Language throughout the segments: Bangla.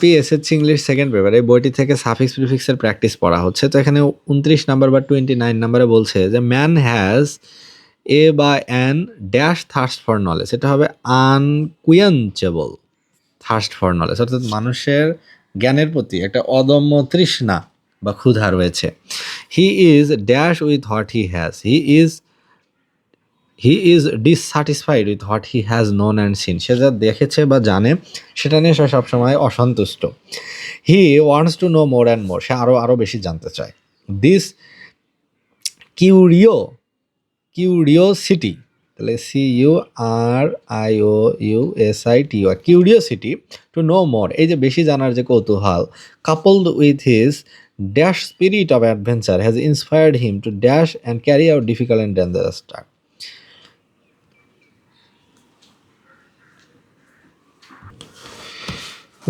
এসএসসি ইংলিশ সেকেন্ড পেপার এই বইটি থেকে সাফিক্স প্রিফিক্সের প্র্যাকটিস পড়া হচ্ছে। তো এখানে 29 নাম্বার বা 29 নাম্বারে বলছে যে ম্যান হ্যাজ এ বা an dash thirst for knowledge. এটা হবে আনকুয়েঞ্চেবল থার্স্ট ফর নলেজ, অর্থাৎ মানুষের জ্ঞানের প্রতি একটা অদম্য তৃষ্ণা বা ক্ষুধা রয়েছে। He is dash with what he has. He is dissatisfied with what he has known and seen. সে যা দেখেছে বা জানে সেটা নিয়ে সে সবসময় অসন্তুষ্ট। He wants to know more and more. সে আরও বেশি জানতে চায়। দিস কিউরিওসিটি, তাহলে CURIOUSITY, curiosity to know more, এই যে বেশি জানার যে কৌতূহল, coupled with his dash spirit of adventure has inspired him to dash and carry out difficult and dangerous task.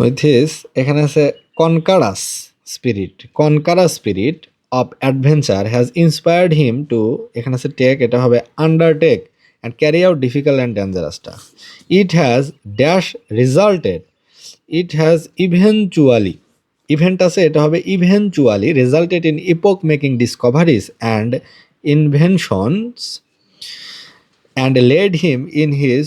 With his, এখানে আছে conquerous spirit of adventure has inspired him to, এখানে আছে টেক, এটা হবে undertake and carry out difficult and dangerous task. It has dash resulted, it has event আছে, এটা হবে eventually resulted in epoch making discoveries and inventions and led him in his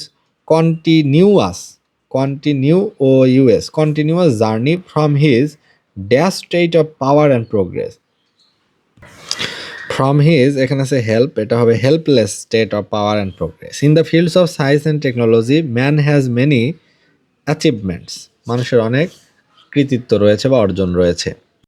continuous journey from his dash state of power and progress. From his, এখানে আছে help, এটা হবে helpless state of power and progress. In the fields of science and technology, man has many achievements. মানুষের অনেক কৃতিত্ব রয়েছে বা অর্জন রয়েছে।